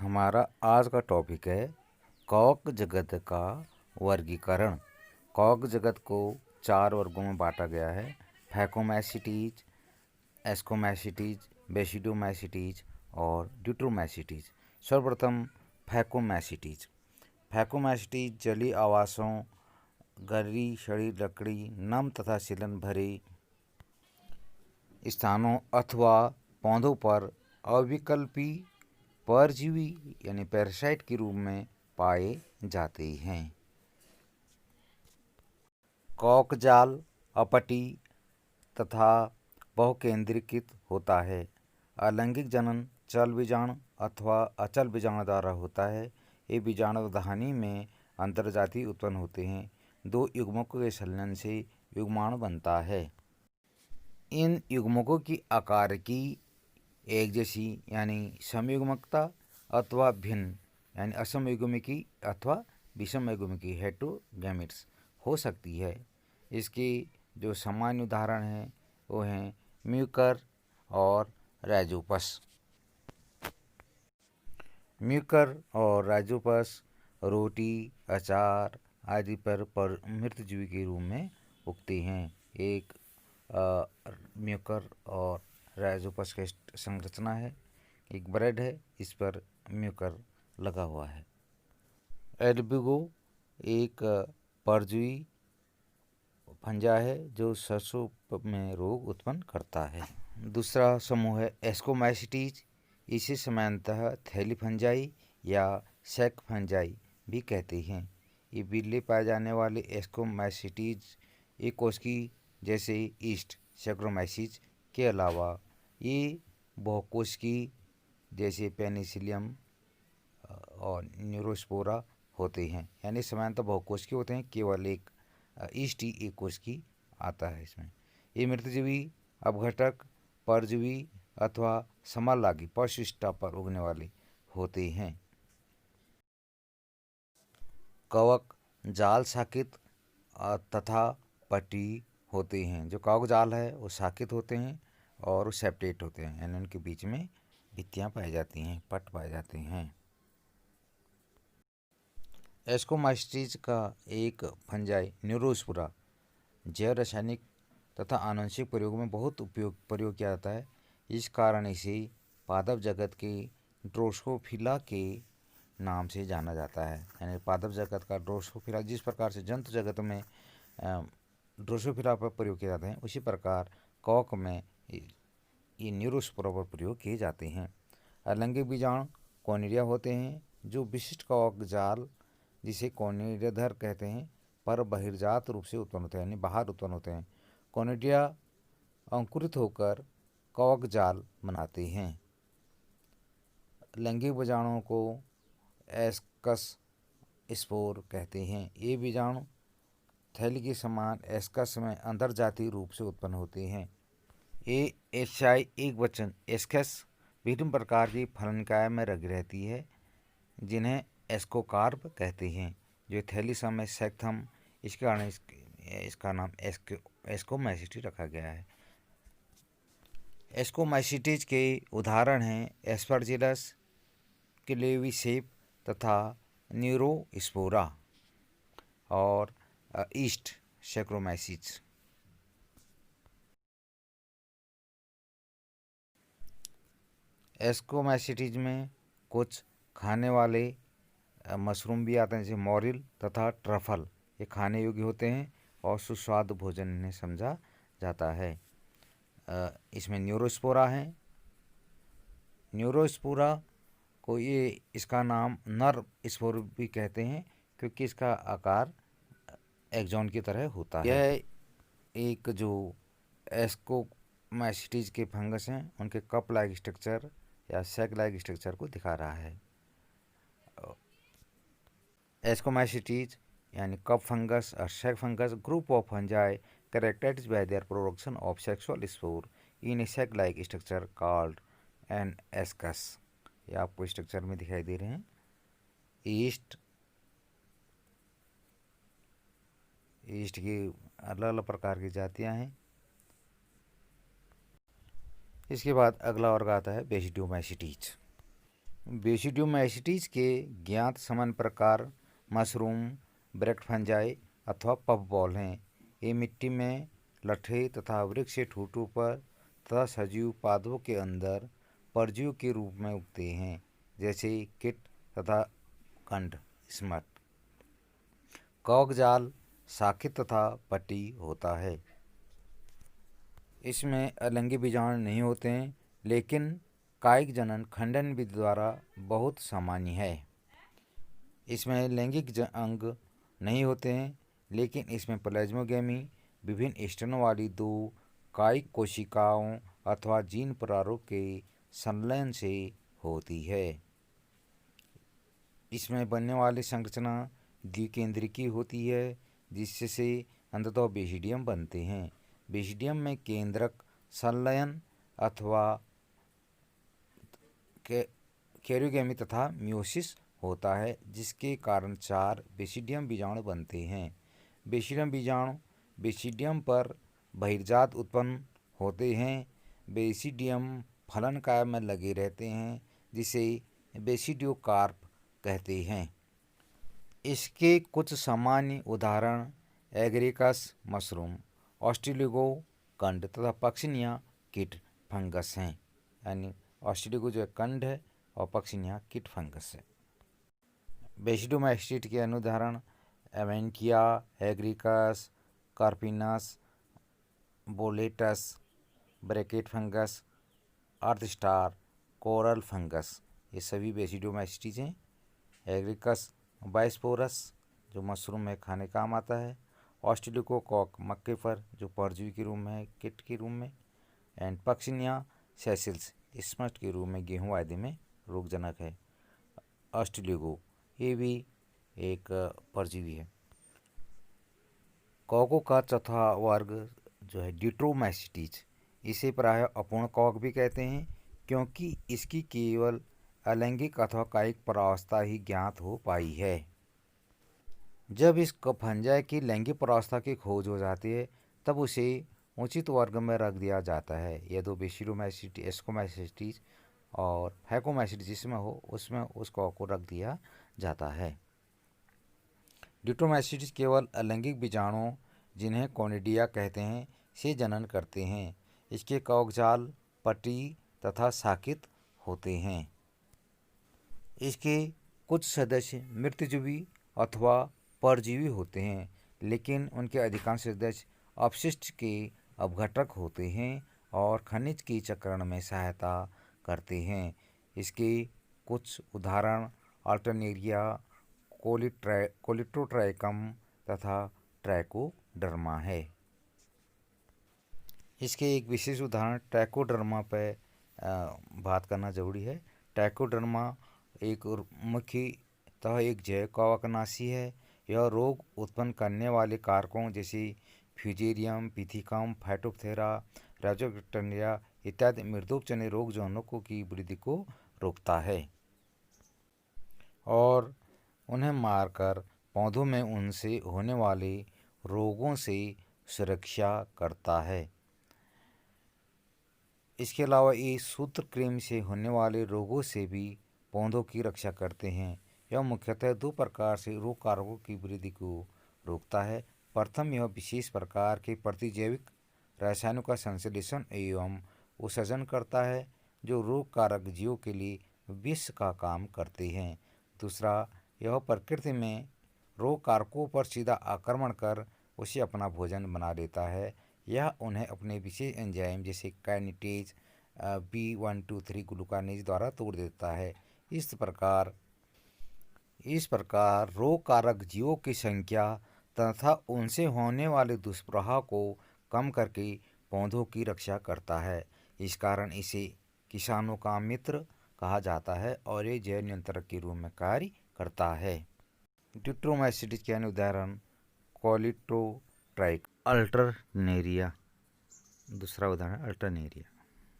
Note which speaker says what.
Speaker 1: हमारा आज का टॉपिक है कवक जगत का वर्गीकरण। कवक जगत को 4 वर्गों में बांटा गया है: फैकोमैसिटीज, एस्कोमैसिटीज, बेसिडोमैसिटीज और ड्यूट्रोमैसिटीज। सर्वप्रथम फैकोमैसिटीज। फैकोमैसिटीज जलीय आवासों, गहरी सड़ी लकड़ी, नम तथा सीलन भरे स्थानों अथवा पौधों पर अविकल्पी परजीवी यानी पैरासाइट के रूप में पाए जाते हैं। कवक जाल अपटी तथा बहुकेंद्रीकृत होता है। अलैंगिक जनन चल बीजाणु अथवा अचल बीजाणु द्वारा होता है। ये बीजाणुधानी में अंतर्जातीय उत्पन्न होते हैं। 2 युग्मकों के संलयन से युग्माणु बनता है। इन युग्मकों की आकार की एक जैसी यानी समयुग्मकता अथवा भिन्न यानी असमयुग्मिकी अथवा विषमयुग्मिकी हेटेरोगैमेट्स हो सकती है। इसके जो सामान्य उदाहरण हैं वो हैं म्यूकर और राइजोपस। म्यूकर और राइजोपस रोटी, अचार आदि पर मृतजीवी के रूप में उगते हैं। एक म्यूकर और राइजोपस की संरचना है, एक ब्रेड है, इस पर म्यूकर लगा हुआ है। एल्बिगो एक परजीवी फंजा है जो सरसों में रोग उत्पन्न करता है। दूसरा समूह है एस्कोमैसिटीज। इसे सामान्यतः थैली फंजाई या सैक फंजाई भी कहते हैं। ये बिरले पाए जाने वाले एस्कोमैसिटीज एक कोशिकी जैसे ईस्ट सैक्रोमाइसिस के अलावा ये बहुकोशिकी जैसे पेनिसिलियम और न्यूरोस्पोरा होते हैं। यानी सामान्यतः बहुकोशिकी होते हैं, केवल एक ईस्ट ही एक कोशिकी आता है इसमें। ये मृतजीवी अपघटक, परजीवी अथवा समालागी पशुष्टा पर उगने वाले होते हैं। कवक जाल शाकित तथा पट्टी होते हैं। जो कवक जाल है वो शाकित होते हैं और वो सेप्टेट होते हैं, यानी उनके बीच में भित्तियाँ पाई जाती हैं, पट पाए जाते हैं। एस्कोमैसिटीज का एक फंजाई न्यूरोस्पोरा जैव रासायनिक तथा आनुवंशिक प्रयोग में बहुत प्रयोग किया जाता है। इस कारण इसे पादप जगत के ड्रोसोफिला के नाम से जाना जाता है। यानी पादप जगत का ड्रोसोफिला, जिस प्रकार से जंतु जगत में ड्रोसोफिला पर प्रयोग किए जाते हैं, उसी प्रकार कवक में ये न्यूरोस्पोरा पर प्रयोग किए जाते हैं। अलैंगिक बीजाणु कोनिडिया होते हैं जो विशिष्ट कवक जाल जिसे कोनिडियाधर कहते हैं पर बहिर्जात रूप से उत्पन्न होते हैं, यानी बाहर उत्पन्न होते हैं। कोनिडिया अंकुरित होकर कवक जाल बनाते हैं। लैंगिक बीजाणुओं को एस्कस स्पोर कहते हैं। ये बीजाणु थैली के समान एस्कस में अंतर्जातीय रूप से उत्पन्न होते हैं। ये एचआई एक वचन एस्कस विभिन्न प्रकार की फलनिकाय में लगी रहती है जिन्हें एस्कोकार्प कहते हैं, जो थैली में सेक्थम, इसके कारण इसका नाम एस्कोमैसिटी रखा गया है। एस्कोमैसिटीज के उदाहरण हैं एस्परजिलस, क्लेविसेप तथा न्यूरोस्पोरा और ईस्ट सैक्रोमाइसिस। एस्कोमैसिटीज में कुछ खाने वाले मशरूम भी आते हैं जैसे मॉरिल तथा ट्रफल। ये खाने योग्य होते हैं और सुस्वादु भोजन इन्हें समझा जाता है। इसमें न्यूरोस्पोरा है। न्यूरोस्पोरा को ये इसका नाम नर स्पोर भी कहते हैं क्योंकि इसका आकार एक्सॉन की तरह होता है। यह एक जो एस्कोमैसिटीज के फंगस हैं उनके कप लाइक स्ट्रक्चर या सैक लाइक स्ट्रक्चर को दिखा रहा है। एस्कोमैसिटीज यानी कप फंगस और sac fungus group of fungi characterized by their production of sexual spore in a sac-like structure called an ascus। ये आपको स्ट्रक्चर में दिखाई दे रहे हैं। ईस्ट की अलग अलग प्रकार की जातियां हैं। इसके बाद अगला वर्ग आता है बेसिडोमैसिटीज। बेसिडियोमाइसीटीज के ज्ञात सामान्य प्रकार मशरूम, ब्रेक्ट फंजाई अथवा पफबॉल हैं। ये मिट्टी में लठे तथा वृक्ष के ठूंठों पर तथा सजीव पादपों के अंदर परजीवियों के रूप में उगते हैं, जैसे कीट तथा कंड स्मट। कवक जाल शाखित तथा पट्टी होता है। इसमें अलिंगी बीजाणु नहीं होते हैं, लेकिन कायिक जनन खंडन विधि द्वारा बहुत सामान्य है। इसमें लैंगिक अंग नहीं होते हैं, लेकिन इसमें प्लाज्मोगेमी विभिन्न स्टेनों वाली दो कायिक कोशिकाओं अथवा जीन प्रारूप के संलयन से होती है। इसमें बनने वाली संरचना द्विकेंद्रिकी होती है, जिससे अंततः बेसिडियम बनते हैं। बेसिडियम में केंद्रक संलयन अथवा कैरियोगेमी तथा मियोसिस होता है, जिसके कारण 4 बेसिडियम बीजाणु बनते हैं। बेसिडियम बीजाणु बेसिडियम पर बहिर्जात उत्पन्न होते हैं। बेसिडियम फलन काय में लगे रहते हैं, जिसे बेसिडियोकार्प कहते हैं। इसके कुछ सामान्य उदाहरण एगरिकस मशरूम, ऑस्ट्रेलिगो कंड तथा पक्सिनिया कीट फंगस हैं। यानी ऑस्ट्रेलिगो जो है कंड है और पक्सिनिया कीट फंगस है। बेसिडियोमाइसीट के अन्य उदाहरण एवेंटिया, एगरिकस, कार्पिनस, बोलेटस, ब्रैकेट फंगस, अर्थ स्टार, कोरल फंगस, ये सभी बेसिडियोमाइसीटीज हैं। एगरिकस बाइस्पोरस जो मशरूम में खाने काम आता है। ऑस्ट्रेलिकोकॉक मक्के पर जो परजीवी के रूप में है, कीट के रूप में। एंड पक्सिनिया सेसिल्स स्मस्ट के रूप में गेहूं आदि में रोगजनक है। ऑस्ट्रेलिगो ये भी एक परजीवी है। कवकों का चौथा वर्ग जो है डिट्रोमाइसीटीज, इसे प्रायः अपूर्ण कवक भी कहते हैं, क्योंकि इसकी केवल अलैंगिक अथवा कायिक परावस्था ही ज्ञात हो पाई है। जब इस फंजाई की लैंगिक परावस्था की खोज हो जाती है, तब उसे उचित वर्ग में रख दिया जाता है। ये दो बेसिडियोमाइसीटी, एस्कोमाइसीटीज और फैकोमाइसीटीज जिसमें हो उसमें उस कवक को रख दिया जाता है। डिट्रोमाइसीटीज केवल अलैंगिक बीजाणु, जिन्हें कोनिडिया कहते हैं, से जनन करते हैं। इसके कवक जाल पट्टी तथा शाखित होते हैं। इसके कुछ सदस्य मृतजीवी अथवा परजीवी होते हैं, लेकिन उनके अधिकांश सदस्य अपशिष्ट के अपघटक होते हैं और खनिज की चक्रण में सहायता करते हैं। इसके कुछ उदाहरण अल्टरनेरिया, कोलिटोट्राइकम तथा ट्राइकोडर्मा है। इसके एक विशेष उदाहरण ट्राइकोडर्मा पर बात करना जरूरी है। ट्राइकोडर्मा एक मुख्यतः एक जैव कवकनाशी है। यह रोग उत्पन्न करने वाले कारकों जैसे फ्यूजेरियम, पिथिकम, फाइटोप्थेरा, राइजोब्ैक्टीरिया इत्यादि मृदोपजन्य रोग जौनकों की वृद्धि को रोकता है और उन्हें मारकर पौधों में उनसे होने वाले रोगों से सुरक्षा करता है। इसके अलावा ये सूत्रकृमि से होने वाले रोगों से भी पौधों की रक्षा करते हैं। यह मुख्यतः 2 प्रकार से रोग कारकों की वृद्धि को रोकता है। प्रथम, यह विशेष प्रकार के प्रतिजैविक रसायनों का संश्लेषण एवं उत्सर्जन करता है, जो रोग कारक जीवों के लिए विष का काम करते हैं। दूसरा, यह प्रकृति में रोग कारकों पर सीधा आक्रमण कर उसे अपना भोजन बना लेता है। यह उन्हें अपने विशेष एंजाइम जैसे काइनेटेज B123 ग्लूकानेज द्वारा तोड़ देता है। इस प्रकार रोग कारक जीवों की संख्या तथा उनसे होने वाले दुष्प्रभाव को कम करके पौधों की रक्षा करता है। इस कारण इसे किसानों का मित्र कहा जाता है और ये जैव नियंत्रक के रूप में कार्य करता है। डिट्रोमाइसीटीज के अन्य उदाहरण कोलिटोट्राइक, अल्टरनेरिया, दूसरा उदाहरण अल्टरनेरिया।